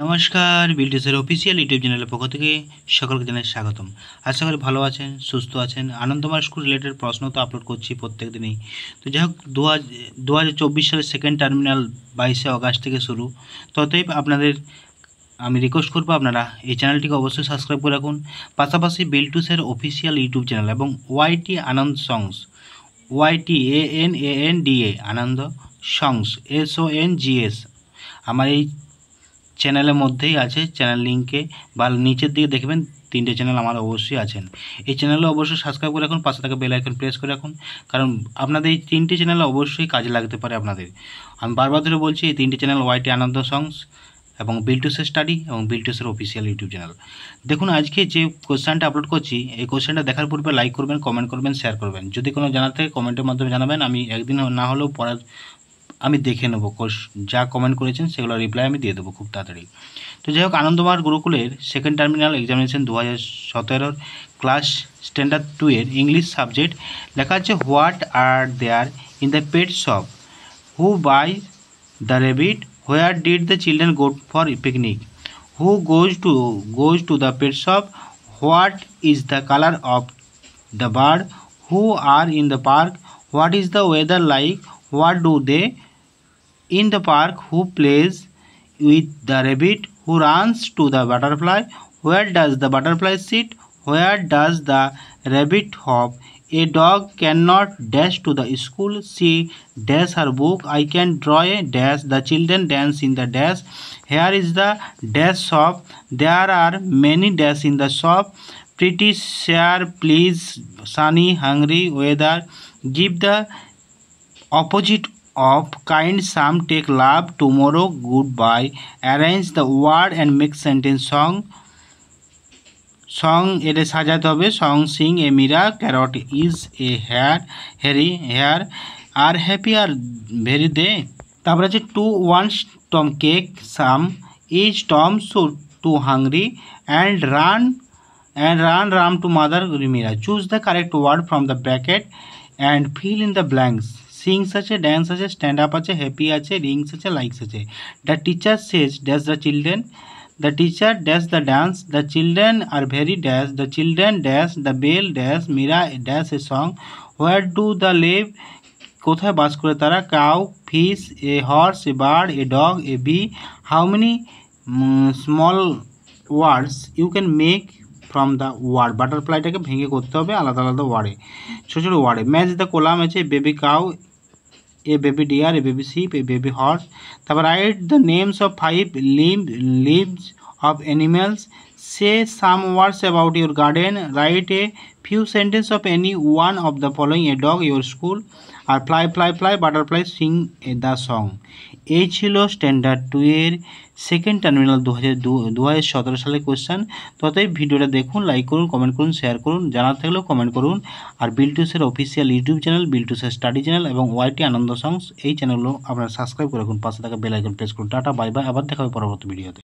নমস্কার, বিলটিসের official YouTube চ্যানেলের পক্ষ থেকে সকলকে জানাই স্বাগতম। আশা করি ভালো আছেন, সুস্থ আছেন। আনন্দময় স্কুল রিলেটেড প্রশ্ন তো আপলোড করছি প্রত্যেক দিনই। তো যাই হোক, 2024 সালের সেকেন্ড টার্মিনাল 22শে আগস্ট থেকে শুরু। ততএব আপনাদের আমি রিকোয়েস্ট করবো আপনারা এই চ্যানেলটিকে অবশ্যই সাবস্ক্রাইব করে রাখুন। পাশাপাশি বিলটুসের অফিসিয়াল ইউটিউব চ্যানেল এবং ওয়াইটি আনন্দ সংস, YTANANDA আনন্দ সংস SONGS আমার এই চ্যানেলের মধ্যেই আছে। চ্যানেল লিঙ্কে বা নিচের দিকে দেখবেন 3টে চ্যানেল আমার অবশ্যই আছেন। এই চ্যানেলে অবশ্যই সাবস্ক্রাইব করে রাখুন, পাশে থাকা বেল আইকন প্রেস করে রাখুন, কারণ আপনাদের এই 3টে চ্যানেল অবশ্যই কাজে লাগতে পারে আপনাদের। আমি বারবার ধরে বলছি, এই 3টে চ্যানেল ওয়াইটি আনন্দ সংস এবং বিলটুসের স্টাডি এবং বিলটুসের অফিসিয়াল ইউটিউব চ্যানেল। দেখুন, আজকে যে কোশ্চেনটা আপলোড করছি, এই কোশ্চেনটা দেখার পূর্বে লাইক করবেন, কমেন্ট করবেন, শেয়ার করবেন। যদি কোনো জানার থাকে কমেন্টের মাধ্যমে জানাবেন, আমি একদিন না হলেও পড়ার আমি দেখে নেবো, যা কমেন্ট করেছেন সেগুলো রিপ্লাই আমি দিয়ে দেবো খুব তাড়াতাড়ি। তো যাই হোক, আনন্দমার গুরুকুলের second terminal examination 2017 class standard 2 এর ইংলিশ সাবজেক্ট লেখা আছে, what are there in the pet shop, who buy the rabbit, where did the children go for picnic, who goes to the pet shop, what is the colour of the bird, who are in the park, what is the weather like, what do they in the park, who plays with the rabbit, who runs to the butterfly, where does the butterfly sit, where does the rabbit hop, a dog cannot dash to the school, she dash her book, I can draw a dash, the children dance in the dash, here is the dash shop, there are many dash in the shop, pretty chair please, sunny hungry weather, give the opposite of kind, some take love, tomorrow goodbye, arrange the word and make sentence song এটা সাজাতে হবে, song sing a mira, carrot is a hair, hairy hair, are happy are very they, তারপরে আছে two wants tom cake, some is tom so too hungry, and run to mother mira, choose the correct word from the bracket and fill in the blanks, sings আছে, dance আছে, stand up আছে, happy আছে, rings আছে, likes আছে। The teacher says dash the children, the teacher dash the dance, the children are very dash, the children dash the bell dash, Meera dash a song, where do the live, কোথায় বাস করে তারা, cow, fish, a horse, a bird, a dog, a bee, how many small words you can make from the word, বাটারফ্লাইটাকে ভেঙে করতে হবে আলাদা আলাদা ওয়ার্ডে, ছোটো ছোটো ওয়ার্ডে। ম্যাচ দ্য কোলাম আছে, baby cow, a baby deer, a baby sheep, a baby horse. তারপর write the names of 5 leaves of animals, say some words about your garden, write a few sentences of any one of the following, a dog, your school, আর fly fly fly butterfly sing the song। এই ছিল standard 2 এর second terminal 2017 সালের question. ততই ভিডিওটা দেখুন, like করুন, comment করুন, শেয়ার করুন, জানার থাকলেও কমেন্ট করুন। আর বিলটুসের অফিসিয়াল ইউটিউব চ্যানেল, বিলটুসের স্টাডি চ্যানেল এবং ওয়াইটি আনন্দ সংস, এই চ্যানেলগুলো আপনারা সাবস্ক্রাইব করে রাখুন, পাশে থাকা বেল আইকন প্রেস করুন। টাটা, বাই বাই, আবার দেখা হবে পরবর্তী ভিডিওতে।